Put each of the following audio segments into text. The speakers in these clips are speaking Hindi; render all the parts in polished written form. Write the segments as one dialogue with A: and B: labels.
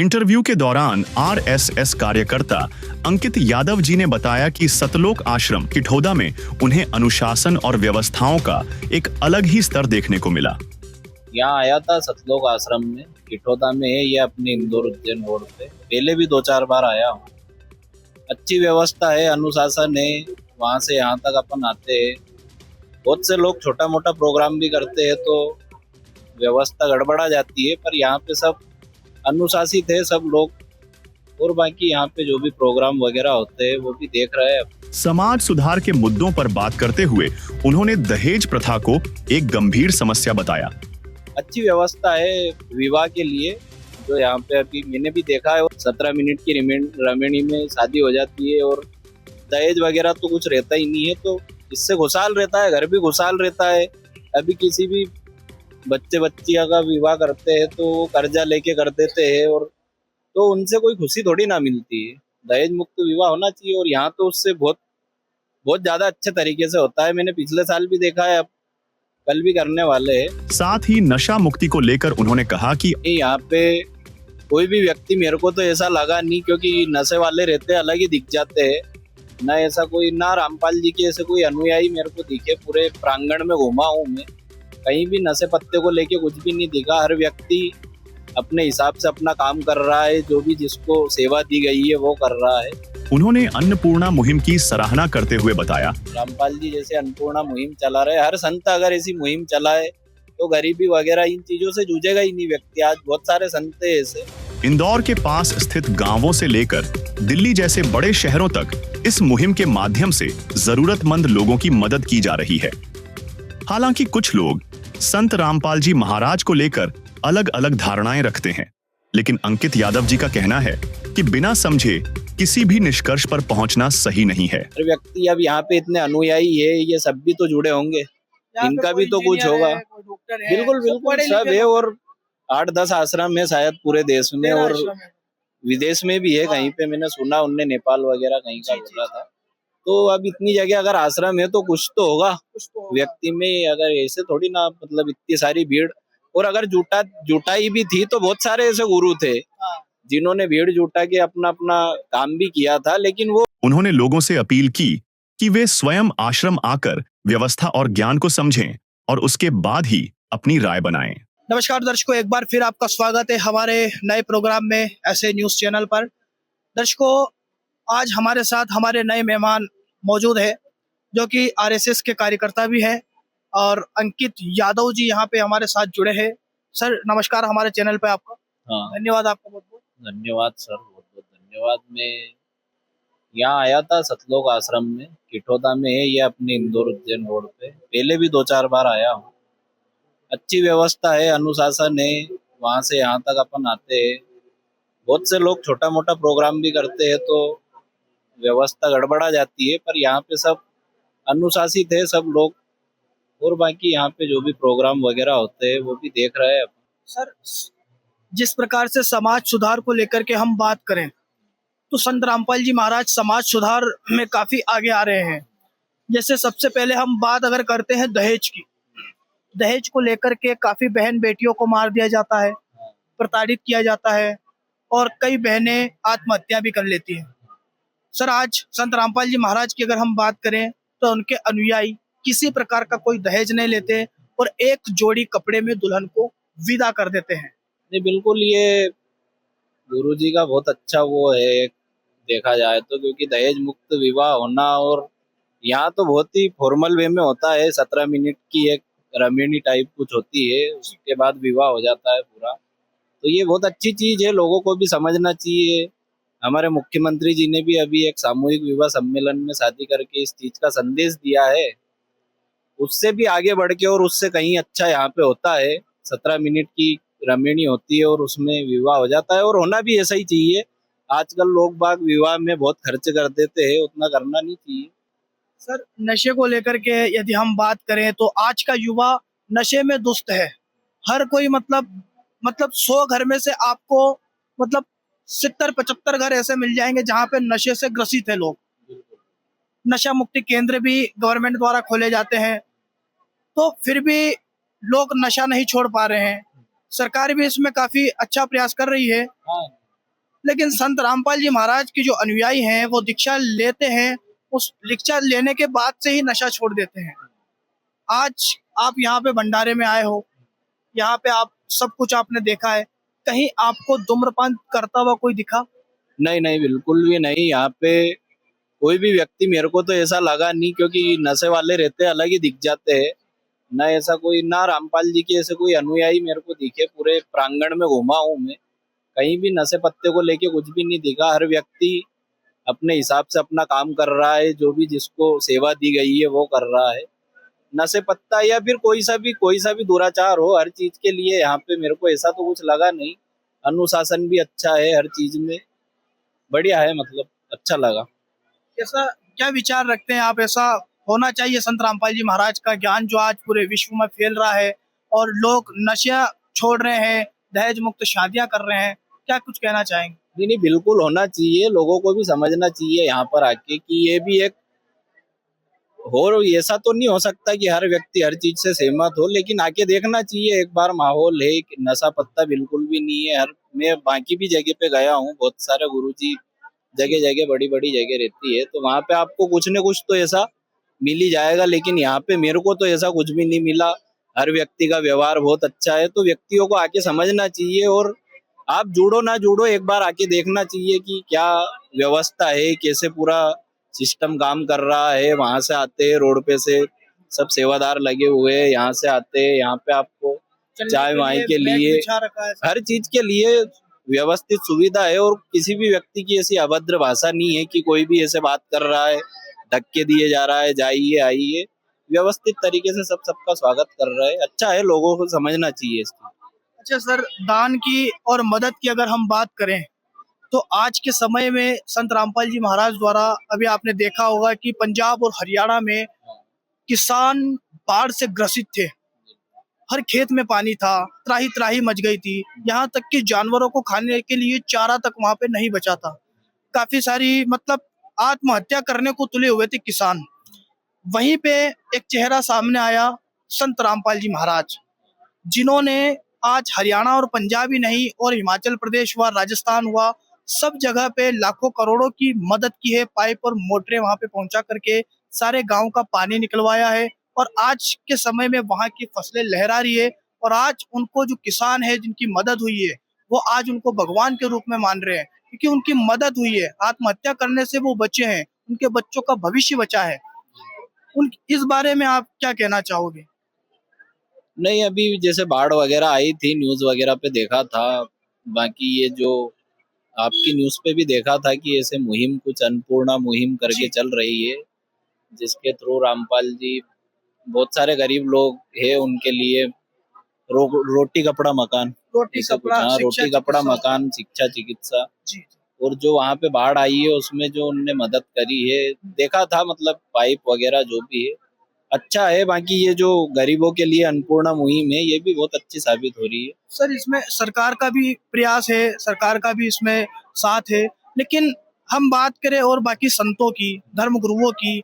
A: इंटरव्यू के दौरान आरएसएस कार्यकर्ता अंकित यादव जी ने बताया कि सतलोक आश्रम किठौदा में उन्हें अनुशासन और व्यवस्थाओं का एक अलग ही स्तर देखने को मिला।
B: यहाँ आया था सतलोक आश्रम में, किठौदा में है ये, अपने इंदौर उज्जैन रोड पे। पहले भी 2-4 बार आया हूँ। अच्छी व्यवस्था है, अनुशासन है। वहाँ से यहाँ तक अपन आते हैं। बहुत से लोग छोटा मोटा प्रोग्राम भी करते हैं तो व्यवस्था गड़बड़ा जाती है, पर यहाँ पे सब अनुशासित है सब लोग। और बाकी यहाँ पे जो भी प्रोग्राम वगैरह होते हैं वो भी देख रहे हैं।
A: समाज सुधार के मुद्दों पर बात करते हुए उन्होंने दहेज प्रथा को एक गंभीर समस्या बताया।
B: अच्छी व्यवस्था है विवाह के लिए, जो यहाँ पे अभी मैंने भी देखा है। 17 मिनट की रमणी में शादी हो जाती है और दहेज वगैरह तो कुछ रहता ही नहीं है, तो इससे खुशहाल रहता है, घर भी खुशहाल रहता है। अभी किसी भी बच्चियों का विवाह करते हैं तो वो कर्जा लेके कर देते हैं, और तो उनसे कोई खुशी थोड़ी ना मिलती है। दहेज मुक्त विवाह होना चाहिए, और यहाँ तो उससे बहुत बहुत ज्यादा अच्छे तरीके से होता है। मैंने पिछले साल भी देखा है, अब कल भी करने वाले हैं।
A: साथ ही नशा मुक्ति को लेकर उन्होंने कहा कि
B: यहाँ पे कोई भी व्यक्ति, मेरे को तो ऐसा लगा नहीं, क्योंकि नशे वाले रहते अलग ही दिख जाते हैं ना। ऐसा कोई ना रामपाल जी के ऐसे कोई अनुयायी मेरे को दिखे। पूरे प्रांगण में घुमा हूँ मैं, कहीं भी नशे पत्ते को लेके कुछ भी नहीं दिखा। हर व्यक्ति अपने हिसाब से अपना काम कर रहा है, जो भी जिसको सेवा दी गई है वो कर रहा है।
A: उन्होंने अन्नपूर्णा मुहिम की सराहना करते हुए बताया,
B: रामपाल जी जैसे अन्नपूर्णा मुहिम चला रहे, हर संत अगर ऐसी मुहिम चलाए तो गरीबी वगैरह इन चीजों से जूझेगा ही नहीं व्यक्ति। आज बहुत सारे संत हैं ऐसे।
A: इंदौर के पास स्थित गांवों से लेकर दिल्ली जैसे बड़े शहरों तक इस मुहिम के माध्यम से जरूरतमंद लोगों की मदद की जा रही है। हालांकि कुछ लोग संत रामपाल जी महाराज को लेकर अलग अलग धारणाएं रखते हैं, लेकिन अंकित यादव जी का कहना है कि बिना समझे किसी भी निष्कर्ष पर पहुंचना सही नहीं है।
B: व्यक्ति अब यहाँ पे इतने अनुयायी है, ये सब भी तो जुड़े होंगे, इनका भी तो कुछ होगा। बिल्कुल बिल्कुल सब है, और 8-10 आश्रम है शायद पूरे देश में, और विदेश में भी है कहीं पे। मैंने सुना उनने नेपाल वगैरह कहीं का बोला था। तो अब इतनी जगह अगर आश्रम है तो कुछ तो होगा व्यक्ति में। अगर ऐसे थोड़ी ना, मतलब इतनी सारी भीड़, और अगर जुटाई भी थी तो बहुत सारे ऐसे गुरु थे जिन्होंने भीड़ जुटा के अपना अपना काम भी किया था। लेकिन वो
A: उन्होंने लोगों से अपील की कि वे स्वयं आश्रम आकर व्यवस्था और ज्ञान को समझें और उसके बाद ही अपनी राय बनाएं।
C: नमस्कार दर्शकों, एक बार फिर आपका स्वागत है हमारे नए प्रोग्राम में ऐसे न्यूज चैनल पर। दर्शकों, आज हमारे साथ हमारे नए मेहमान मौजूद है, जो कि आरएसएस के कार्यकर्ता भी हैं, और अंकित यादव जी यहाँ पे हमारे साथ जुड़े हैं। सर नमस्कार, हमारे चैनल पे आपका धन्यवाद। आपका बहुत बहुत
B: धन्यवाद सर, बहुत बहुत धन्यवाद। मैं यहाँ आया था सतलोक आश्रम में, किठौदा में है ये, अपने इंदौर उज्जैन रोड पे। पहले भी 2-4 बार आया हूँ। अच्छी व्यवस्था है, अनुशासन है। वहाँ से यहाँ तक अपन आते हैं। बहुत से लोग छोटा मोटा प्रोग्राम भी करते हैं तो व्यवस्था गड़बड़ा जाती है, पर यहाँ पे सब अनुशासित है सब लोग। और बाकी यहाँ पे जो भी प्रोग्राम वगैरह होते हैं वो भी देख रहे हैं।
C: सर, जिस प्रकार से समाज सुधार को लेकर के हम बात करें तो संत रामपाल जी महाराज समाज सुधार में काफी आगे आ रहे हैं। जैसे सबसे पहले हम बात अगर करते हैं दहेज की, दहेज को लेकर के काफी बहन बेटियों को मार दिया जाता है, प्रताड़ित किया जाता है, और कई बहनें आत्महत्या भी कर लेती हैं। सर, आज संत रामपाल जी महाराज की अगर हम बात करें तो उनके अनुयायी किसी प्रकार का कोई दहेज नहीं लेते और एक जोड़ी कपड़े में दुल्हन को विदा कर देते हैं।
B: नहीं, बिल्कुल ये गुरु जी का बहुत अच्छा वो है देखा जाए तो, क्योंकि दहेज मुक्त विवाह होना, और यहाँ तो बहुत ही फॉर्मल वे में होता है। 17 मिनट की एक रमणी टाइप कुछ होती है, उसके बाद विवाह हो जाता है पूरा। तो ये बहुत अच्छी चीज है, लोगों को भी समझना चाहिए। हमारे मुख्यमंत्री जी ने भी अभी एक सामूहिक विवाह सम्मेलन में शादी करके इस चीज का संदेश दिया है। उससे भी आगे बढ़ के और उससे कहीं अच्छा यहाँ पे होता है। 17 मिनट की रमणी होती है और उसमें विवाह हो जाता है, और होना भी ऐसा ही चाहिए। आजकल लोग बाग विवाह में बहुत खर्च कर देते हैं, उतना करना नहीं चाहिए।
C: सर, नशे को लेकर के यदि हम बात करें तो आज का युवा नशे में दुष्ट है। हर कोई मतलब 100 घर में से आपको मतलब 70-75 घर ऐसे मिल जाएंगे जहाँ पे नशे से ग्रसित है लोग। नशा मुक्ति केंद्र भी गवर्नमेंट द्वारा खोले जाते हैं, तो फिर भी लोग नशा नहीं छोड़ पा रहे हैं। सरकार भी इसमें काफी अच्छा प्रयास कर रही है।
B: हाँ,
C: लेकिन संत रामपाल जी महाराज के जो अनुयायी हैं वो दीक्षा लेते हैं, उस दीक्षा लेने के बाद से ही नशा छोड़ देते हैं। आज आप यहाँ पे भंडारे में आए हो, यहाँ पे आप सब कुछ आपने देखा है, कहीं आपको धूम्रपान करता हुआ कोई दिखा?
B: नहीं नहीं, बिल्कुल भी नहीं। यहाँ पे कोई भी व्यक्ति मेरे को तो ऐसा लगा नहीं, क्योंकि नशे वाले रहते अलग ही दिख जाते हैं। ना ऐसा कोई, ना रामपाल जी के ऐसे कोई अनुयायी मेरे को दिखे। पूरे प्रांगण में घुमा हूँ मैं, कहीं भी नशे पत्ते को लेके कुछ भी नहीं दिखा। हर व्यक्ति अपने हिसाब से अपना काम कर रहा है, जो भी जिसको सेवा दी गई है वो कर रहा है। नशे पत्ता या फिर कोई सा भी दुराचार हो, हर चीज के लिए यहाँ पे मेरे को ऐसा तो कुछ लगा नहीं। अनुशासन भी अच्छा है, हर चीज में बढ़िया है, मतलब अच्छा लगा।
C: ऐसा क्या विचार रखते हैं आप, ऐसा होना चाहिए संत रामपाल जी महाराज का ज्ञान जो आज पूरे विश्व में फैल रहा है और लोग नशा छोड़ रहे हैं, दहेज मुक्त शादियां कर रहे हैं, क्या कुछ कहना चाहेंगे?
B: नहीं नहीं, बिल्कुल होना चाहिए। लोगों को भी समझना चाहिए यहाँ पर आके कि ये भी एक और ऐसा तो नहीं हो सकता कि हर व्यक्ति हर चीज से सहमत हो, लेकिन आके देखना चाहिए एक बार। माहौल है कि नशा पत्ता बिल्कुल भी नहीं है। हर मैं बाकी भी जगह पे गया हूँ, बहुत सारे गुरुजी जगह जगह बड़ी बड़ी जगह रहती है, तो वहां पे आपको कुछ न कुछ तो ऐसा मिल ही जाएगा। लेकिन यहाँ पे मेरे को तो ऐसा कुछ भी नहीं मिला। हर व्यक्ति का व्यवहार बहुत अच्छा है, तो व्यक्तियों को आके समझना चाहिए। और आप जुड़ो ना जुड़ो, एक बार आके देखना चाहिए कि क्या व्यवस्था है, कैसे पूरा सिस्टम काम कर रहा है। वहां से आते हैं, रोड पे से सब सेवादार लगे हुए हैं, यहाँ से आते हैं। यहाँ पे आपको चाय वाय के
C: बैग
B: लिए,
C: बिछा रखा है।
B: हर चीज के लिए व्यवस्थित सुविधा है। और किसी भी व्यक्ति की ऐसी अभद्र भाषा नहीं है कि कोई भी ऐसे बात कर रहा है, धक्के दिए जा रहा है, जाइए आइए। व्यवस्थित तरीके से सब सबका स्वागत कर रहा है। अच्छा है, लोगों को समझना चाहिए इसकी।
C: अच्छा सर, दान की और मदद की अगर हम बात करें तो आज के समय में संत रामपाल जी महाराज द्वारा, अभी आपने देखा होगा कि पंजाब और हरियाणा में किसान बाढ़ से ग्रसित थे, हर खेत में पानी था, त्राही त्राही मच गई थी, यहाँ तक कि जानवरों को खाने के लिए चारा तक वहां पे नहीं बचा था। काफी सारी मतलब आत्महत्या करने को तुले हुए थे किसान। वहीं पे एक चेहरा सामने आया, संत रामपाल जी महाराज, जिन्होंने आज हरियाणा और पंजाब ही नहीं और हिमाचल प्रदेश हुआ, राजस्थान हुआ, सब जगह पे लाखों करोड़ों की मदद की है। पाइप और मोटरें वहां पे पहुंचा करके सारे गांव का पानी निकलवाया है और आज के समय में वहां की फसलें लहरा रही है। और आज उनको जो किसान है जिनकी मदद हुई है, वो आज उनको भगवान के रूप में मान रहे हैं, क्योंकि उनकी मदद हुई है, आत्महत्या करने से वो बचे हैं, उनके बच्चों का भविष्य बचा है। उन इस बारे में आप क्या कहना चाहोगे?
B: नहीं, अभी जैसे बाढ़ वगैरह आई थी, न्यूज वगैरह पे देखा था। बाकी ये जो आपकी न्यूज पे भी देखा था कि ऐसे मुहिम, कुछ अन्नपूर्णा मुहिम करके
C: जी,
B: चल रही है, जिसके थ्रू रामपाल जी बहुत सारे गरीब लोग हैं उनके लिए रोटी कपड़ा मकान,
C: रोटी
B: ऐसे कुछ।
C: कपड़ा
B: हाँ,
C: शिक्षा
B: रोटी कपड़ा
C: चिकित्सा।
B: मकान, शिक्षा चिकित्सा।
C: जी
B: और जो वहां पे बाढ़ आई है उसमें जो उनने मदद करी है, देखा था, मतलब पाइप वगैरह जो भी है अच्छा है। बाकी ये जो गरीबों के लिए अन्नपूर्णा मुहिम है, ये भी बहुत अच्छी साबित हो रही है।
C: सर, इसमें सरकार का भी प्रयास है, सरकार का भी इसमें साथ है, लेकिन हम बात करें और बाकी संतों की, धर्म गुरुओं की,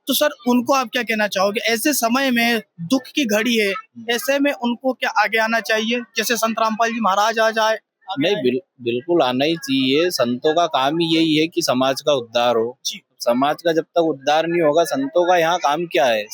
C: तो सर उनको आप क्या कहना चाहोगे? ऐसे समय में दुख की घड़ी है, ऐसे में उनको क्या आगे आना चाहिए? जैसे संत रामपाल जी महाराज आ जाए आगे
B: नहीं,
C: आए।
B: बिल्कुल आना ही चाहिए। संतों का काम ही यही है कि समाज का उद्धार हो।
C: जी
B: समाज का जब तक उद्धार नहीं होगा, संतों का यहाँ काम क्या है?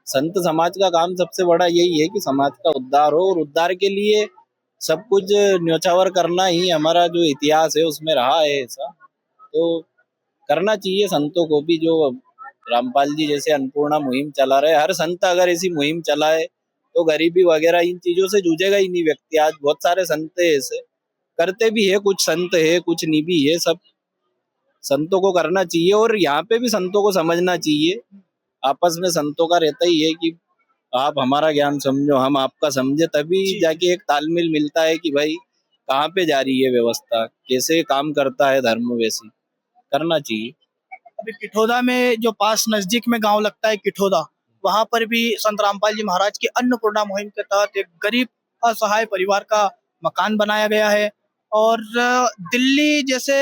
B: संत समाज का काम सबसे बड़ा यही है कि समाज का उद्धार हो। और उद्धार के लिए सब कुछ न्योछावर करना ही हमारा जो इतिहास है उसमें रहा है। ऐसा तो करना चाहिए संतों को भी। जो रामपाल जी जैसे अन्नपूर्णा मुहिम चला रहे, हर संत अगर ऐसी मुहिम चलाए तो गरीबी वगैरह इन चीजों से जूझेगा ही नहीं व्यक्ति। आज बहुत सारे संत है ऐसे करते भी है, कुछ संत है कुछ नहीं भी है। सब संतों को करना चाहिए और यहाँ पे भी संतों को समझना चाहिए। आपस में संतों का रहता ही है कि आप हमारा ज्ञान समझो, हम आपका समझे, तभी
C: जी।
B: जाके एक तालमेल मिलता है कि भाई कहाँ पे जा रही है व्यवस्था, कैसे काम करता है धर्म, वैसी करना चाहिए।
C: अभी किठोदा में जो पास नजदीक में गांव लगता है किठोदा, वहां पर भी संत रामपाल जी महाराज की अन्नपूर्णा मुहिम के तहत एक गरीब असहाय परिवार का मकान बनाया गया है। और दिल्ली जैसे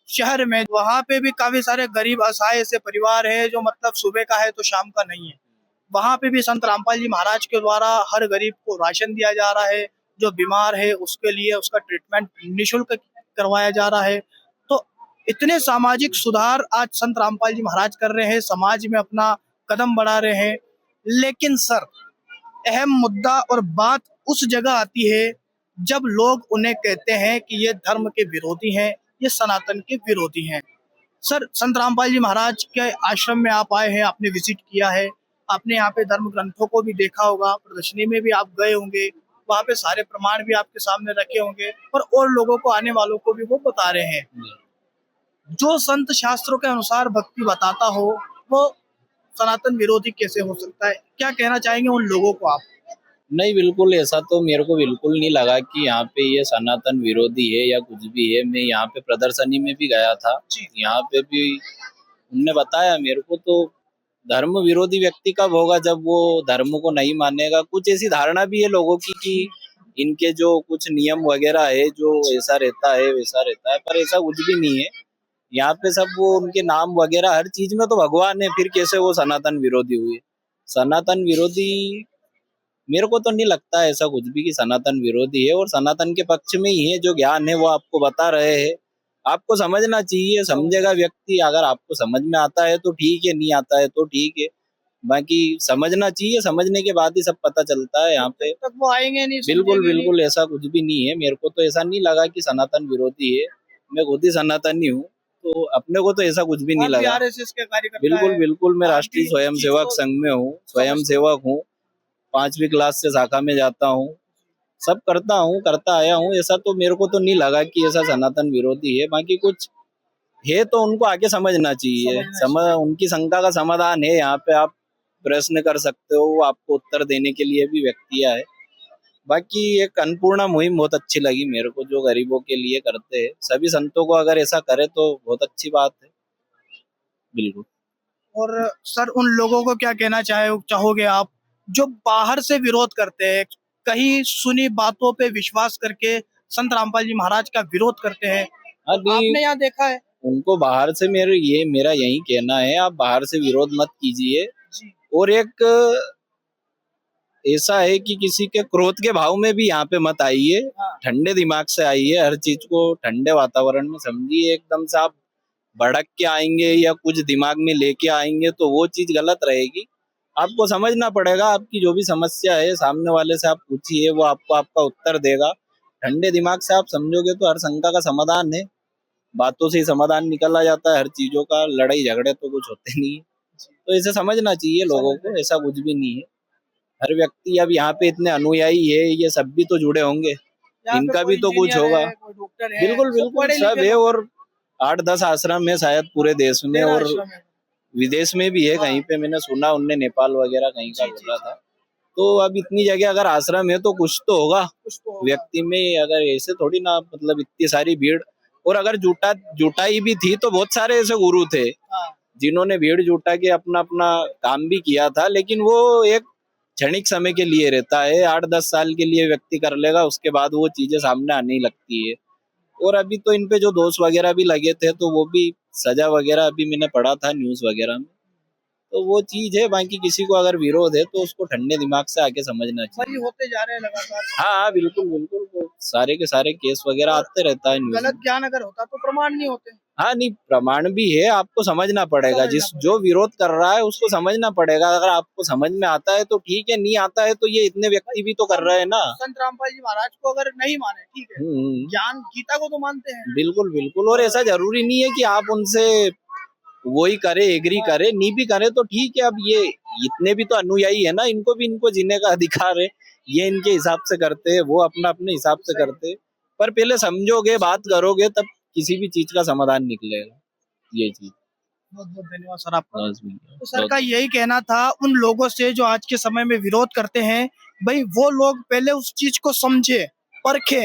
C: शहर में वहां पे भी काफी सारे गरीब असहाय ऐसे परिवार है जो मतलब सुबह का है तो शाम का नहीं है। वहां पे भी संत रामपाल जी महाराज के द्वारा हर गरीब को राशन दिया जा रहा है। जो बीमार है उसके लिए उसका ट्रीटमेंट निःशुल्क करवाया जा रहा है। तो इतने सामाजिक सुधार आज संत रामपाल जी महाराज कर रहे हैं, समाज में अपना कदम बढ़ा रहे हैं। लेकिन सर, अहम मुद्दा और बात उस जगह आती है जब लोग उन्हें कहते हैं कि ये धर्म के विरोधी हैं, ये सनातन के विरोधी हैं। सर, संत रामपाल जी महाराज के आश्रम में आप आए हैं, आपने विजिट किया है, आपने यहाँ पे धर्म ग्रंथों को भी देखा होगा, प्रदर्शनी में भी आप गए होंगे, वहाँ पे सारे प्रमाण भी आपके सामने रखे होंगे और लोगों को, आने वालों को भी वो बता रहे हैं। जो संत शास्त्रों के अनुसार भक्ति बताता हो वो सनातन विरोधी कैसे हो सकता है? क्या कहना चाहेंगे उन लोगों को आप?
B: नहीं, बिल्कुल ऐसा तो मेरे को बिल्कुल नहीं लगा कि यहाँ पे ये सनातन विरोधी है या कुछ भी है। मैं यहाँ पे प्रदर्शनी में भी गया था, यहाँ पे भी उनने बताया मेरे को। तो धर्म विरोधी व्यक्ति कब होगा? जब वो धर्म को नहीं मानेगा। कुछ ऐसी धारणा भी है लोगों की कि इनके जो कुछ नियम वगैरह है जो ऐसा रहता है वैसा रहता है, पर ऐसा कुछ भी नहीं है। यहाँ पे सब वो उनके नाम वगैरह हर चीज में तो भगवान है, फिर कैसे वो सनातन विरोधी हुए? सनातन विरोधी मेरे को तो नहीं लगता ऐसा कुछ भी कि सनातन विरोधी है, और सनातन के पक्ष में ही है। जो ज्ञान है वो आपको बता रहे हैं, आपको समझना चाहिए, समझेगा व्यक्ति। अगर आपको समझ में आता है तो ठीक है, नहीं आता है तो ठीक है, बाकी समझना चाहिए। समझने के बाद ही सब पता चलता है। यहाँ पे
C: तक वो आएंगे नहीं,
B: बिल्कुल बिल्कुल ऐसा कुछ भी नहीं है। मेरे को तो ऐसा नहीं लगा कि सनातन विरोधी है। मैं खुद ही सनातनी हूँ, तो अपने को तो ऐसा कुछ भी नहीं लगा।
C: आरएसएस के कार्यकर्ता
B: बिल्कुल
C: है।
B: बिल्कुल, मैं राष्ट्रीय स्वयं सेवक संघ में हूँ, स्वयं सेवक हूँ, 5वीं क्लास से शाखा में जाता हूँ, सब करता हूँ, करता आया हूँ। ऐसा तो मेरे को तो नहीं लगा कि ऐसा सनातन विरोधी है। बाकी कुछ है तो उनको आगे समझना चाहिए। उनकी शंका का समाधान है, यहाँ पे आप प्रश्न कर सकते हो, आपको उत्तर देने के लिए भी व्यक्तियाँ है। बाकी एक अन्नपूर्णा मुहिम बहुत अच्छी लगी मेरे को, जो गरीबों के लिए करते हैं। सभी संतों को अगर ऐसा करे तो बहुत अच्छी बात है। बिल्कुल।
C: और सर, उन लोगों को क्या कहना चाहोगे आप जो बाहर से विरोध करते हैं, कहीं सुनी बातों पे विश्वास करके संत रामपाल जी महाराज का विरोध करते हैं? आपने यहाँ देखा है
B: उनको बाहर से। मेरा यही कहना है, आप बाहर से विरोध मत कीजिए। और एक ऐसा है कि किसी के क्रोध के भाव में भी यहाँ पे मत आइए। ठंडे दिमाग से आइए, हर चीज को ठंडे वातावरण में समझिए। एकदम से आप भड़क के आएंगे या कुछ दिमाग में लेके आएंगे तो वो चीज गलत रहेगी। आपको समझना पड़ेगा। आपकी जो भी समस्या है सामने वाले से आप पूछिए, वो आपको आपका उत्तर देगा। ठंडे दिमाग से आप समझोगे तो हर शंका का समाधान है। बातों से ही समाधान निकला जाता है हर चीजों का। लड़ाई झगड़े तो कुछ होते नहीं है। तो इसे समझना चाहिए लोगों को, ऐसा कुछ भी नहीं है। हर व्यक्ति, अब यहाँ पे इतने अनुयायी है, ये सब भी तो जुड़े होंगे, इनका भी तो कुछ होगा। बिल्कुल बिल्कुल, सब है। और 8-10 आश्रम है शायद पूरे देश में, और विदेश में भी है कहीं पे। मैंने सुना उनने नेपाल वगैरह कहीं का बोला था। तो अब इतनी जगह अगर आश्रम है तो कुछ तो होगा व्यक्ति में। अगर ऐसे थोड़ी ना, मतलब इतनी सारी भीड़। और अगर जुटाई भी थी तो बहुत सारे ऐसे गुरु थे जिन्होंने भीड़ जुटा के अपना अपना काम भी किया था। लेकिन वो एक क्षणिक समय के लिए रहता है, 8-10 साल के लिए व्यक्ति कर लेगा, उसके बाद वो चीजें सामने आने लगती है। और अभी तो इन पे जो दोष वगैरह भी लगे थे तो वो भी सजा वगैरह अभी मैंने पढ़ा था न्यूज वगैरह में। तो वो चीज है। बाकी किसी को अगर विरोध है तो उसको ठंडे दिमाग से आके समझना चाहिए।
C: होते जा रहे हैं लगातार।
B: हाँ बिल्कुल बिल्कुल, वो सारे के सारे केस वगैरह आते रहता है न्यूज में।
C: गलत ज्ञान अगर होता तो प्रमाण नहीं होते।
B: हाँ नहीं, प्रमाण भी है, आपको समझना पड़ेगा। जो विरोध कर रहा है उसको समझना पड़ेगा। अगर आपको समझ में आता है तो ठीक है, नहीं आता है तो ये इतने व्यक्ति भी तो कर रहे हैं ना। संत
C: रामपाल जी महाराज को अगर नहीं माने, ठीक है, ज्ञान गीता को तो मानते हैं।
B: बिल्कुल बिल्कुल। और ऐसा जरूरी नहीं है कि आप उनसे वही करे, एग्री करे, नहीं भी करे तो ठीक है। अब ये इतने भी तो अनुयायी है ना, इनको भी इनको जीने का अधिकार है। ये इनके हिसाब से करते हैं, वो अपना अपने हिसाब से करते हैं। पर पहले समझोगे, बात करोगे, तब किसी भी चीज का समाधान निकलेगा। ये चीज।
C: बहुत बहुत धन्यवाद सर आपका। तो सर का यही कहना था उन लोगों से जो आज के समय में विरोध करते हैं, भाई वो लोग पहले उस चीज को समझे, परखे,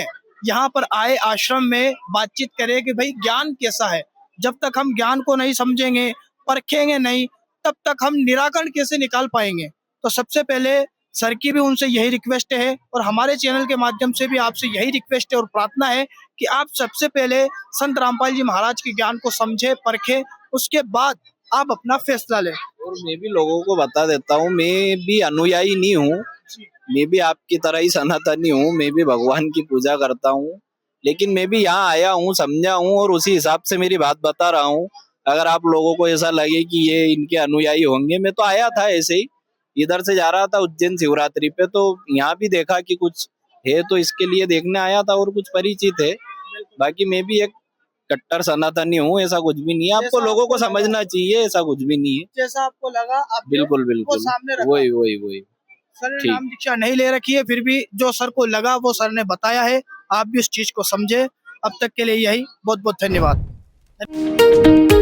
C: यहाँ पर आए, आश्रम में बातचीत करें कि भाई ज्ञान कैसा है। जब तक हम ज्ञान को नहीं समझेंगे, परखेंगे नहीं, तब तक हम निराकरण कैसे निकाल पाएंगे। तो सबसे पहले सर की भी उनसे यही रिक्वेस्ट है, और हमारे चैनल के माध्यम से भी आपसे यही रिक्वेस्ट है और प्रार्थना है कि आप सबसे पहले संत रामपाल जी महाराज के ज्ञान को समझे, परखे, उसके बाद आप अपना फैसला लें।
B: और मैं भी लोगों को बता देता हूँ, मैं भी अनुयायी नहीं हूँ, मैं भी आपकी तरह ही सनातनी हूँ। मैं भी भगवान की पूजा करता हूँ। लेकिन मैं भी यहाँ आया हूँ, समझा हूँ और उसी हिसाब से मेरी बात बता रहा हूँ। अगर आप लोगों को ऐसा लगे कि ये इनके अनुयायी होंगे, मैं तो आया था ऐसे ही, इधर से जा रहा था उज्जैन शिवरात्रि पे, तो यहाँ भी देखा कि कुछ है, तो इसके लिए देखने आया था और कुछ परिचित है। बाकी मैं भी एक कट्टर सनातनी हूँ, ऐसा कुछ भी नहीं है। आपको
C: जैसा
B: लोगों को
C: आपको लगा।
B: समझना चाहिए, ऐसा कुछ भी नहीं है।
C: जैसा आपको लगा आपने
B: बिल्कुल
C: वो
B: बिल्कुल,
C: सामने रखा।
B: वही वही वही।
C: सर ने
B: ठीक।
C: नाम दीक्षा नहीं ले रखी है, फिर भी जो सर को लगा वो सर ने बताया है, आप भी उस चीज को समझे। अब तक के लिए यही, बहुत बहुत धन्यवाद।